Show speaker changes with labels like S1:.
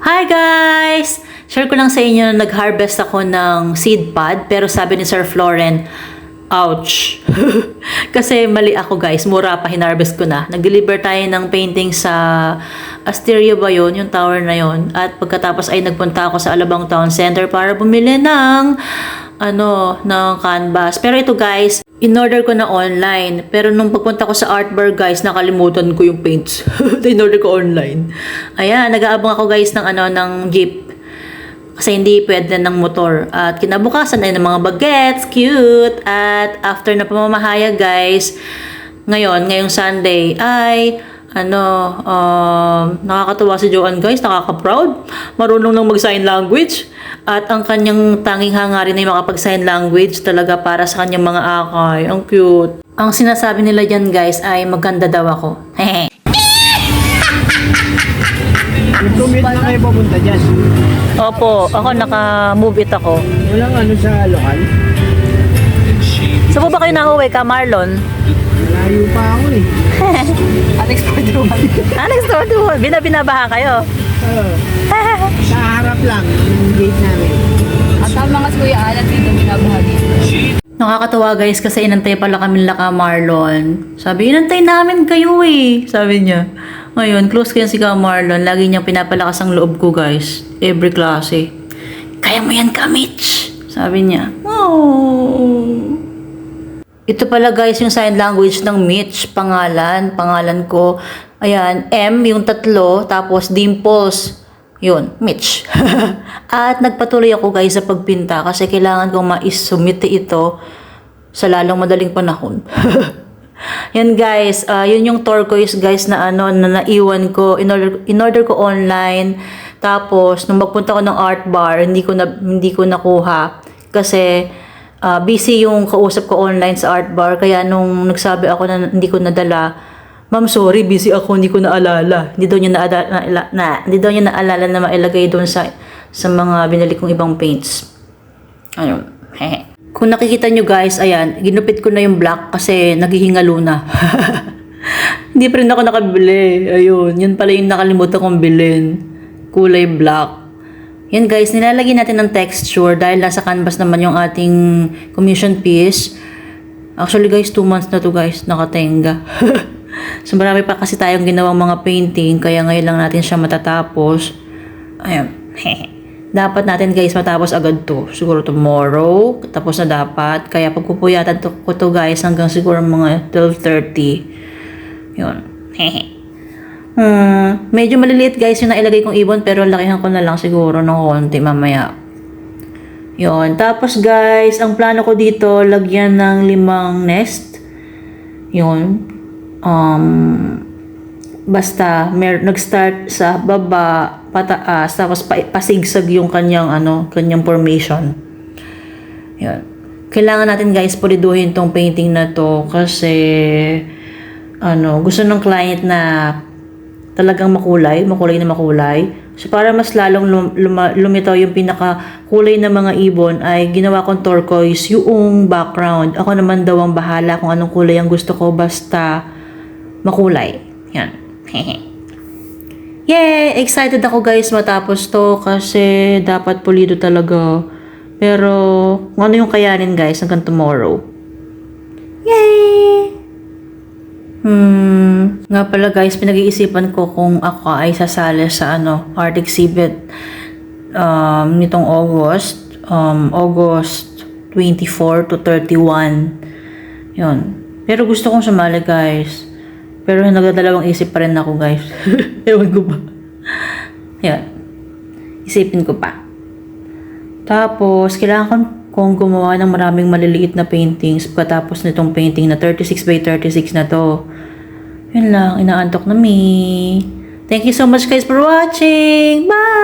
S1: Hi guys! Share ko lang sa inyo na nag-harvest ako ng seed pod pero sabi ni Sir Floren, ouch! Kasi mali ako guys, mura pa, hinarvest ko na. Nag-deliver tayo ng painting sa Asteria ba yun, yung tower na yun. At pagkatapos ay nagpunta ako sa Alabang Town Center para bumili ng ng canvas. Pero ito guys, in-order ko na online. Pero nung pagpunta ko sa art bar guys, nakalimutan ko yung paints. In-order ko online. Ayan, nag-aabang ako guys ng jeep. Kasi hindi pwede ng motor. At kinabukasan ay ng mga bagets, cute. At after na pamamahaya guys, ngayong Sunday ay nakakatuwa si Joanne guys, nakaka-proud. Marunong lang mag-sign language. At ang kanyang tanging hangarin ay makapag-sign language talaga para sa kanyang mga akay. Ang cute. Ang sinasabi nila dyan guys ay maganda daw ako. Hehe.
S2: Nag-commute na kayo papunta dyan?
S1: Opo, ako naka-move it ako.
S2: Walang sa lokal?
S1: So po ba kayo nauwi ka, Marlon?
S2: Malayo pa ako eh.
S3: Alex Cordovan.
S1: Alex, binabaha kayo?
S2: Sa harap lang, yung gate namin.
S3: At ang mga si Kuya Alan dito, binabahagi.
S1: Nakakatawa guys kasi inantay pala kami ka Marlon. Sabi, inantay namin kayo eh. Sabi niya. Ngayon, close ko yan si Ka Marlon. Lagi niyang pinapalakas ang loob ko guys. Every klase. Kaya mo yan ka, Mitch. Sabi niya. Oh. Ito pala guys yung sign language ng Mitch. Pangalan ko. Ayan, M yung 3. Tapos dimples. Yun, Mitch. At nagpatuloy ako guys sa pagpinta kasi kailangan kong ma-submit ito sa lalong madaling panahon. Yan guys, yun yung turquoise guys na naiwan ko, in-order ko online. Tapos nung magpunta ko ng art bar, hindi ko nakuha kasi busy yung kausap ko online sa art bar. Kaya nung nagsabi ako na hindi ko nadala, ma'am, sorry, busy ako, hindi ko naalala. Hindi daw niya naalala na mailagay doon sa mga binili kong ibang paints. Ayun. Hehe. Kung nakikita nyo guys, ayan, ginupit ko na yung black kasi naghihingalo na. Hindi pa rin ako nakabili. Ayun, yun pala yung nakalimutan kong bilhin. Kulay black. Yan guys, nilalagyan natin ng texture dahil nasa canvas naman yung ating commission piece. Actually guys, 2 months na to guys, nakatenga. So marami pa kasi tayong ginawang mga painting, kaya ngayon lang natin siya matatapos. Ayun, hehe. Dapat natin guys matapos agad to. Siguro tomorrow, tapos na dapat. Kaya pagpupuyatan ko to guys hanggang siguro mga 12:30. Yun. Hehe. Medyo maliliit guys yung nailagay kong ibon pero lakihan ko na lang siguro ng konti mamaya. Yun. Tapos guys, ang plano ko dito, lagyan ng 5 nest. Yun. Basta nag-start sa baba, pataas, tapos pasigsag yung kanyang formation. Yan. Kailangan natin guys puliduhin tong painting na to kasi gusto ng client na talagang makulay. So para mas lalong lumitaw yung pinaka kulay ng mga ibon ay ginawa kong turquoise yung background. Ako naman daw ang bahala kung anong kulay ang gusto ko basta makulay. Yan. Yay! Excited ako guys matapos to kasi dapat pulido talaga. Pero kung ano yung kayanin guys hanggang tomorrow. Yay! Nga pala guys, pinag-iisipan ko kung ako ay sasali sa art exhibit nitong August 24 to 31. Yun. Pero gusto kong sumali guys. Pero nagdadalawang isip pa rin ako guys. Ewan ko ba. Yan. Isipin ko pa. Tapos, kailangan kong gumawa ng maraming maliliit na paintings pagkatapos nitong painting na 36 by 36 na to. Yun lang. Inaantok na me. Thank you so much guys for watching. Bye!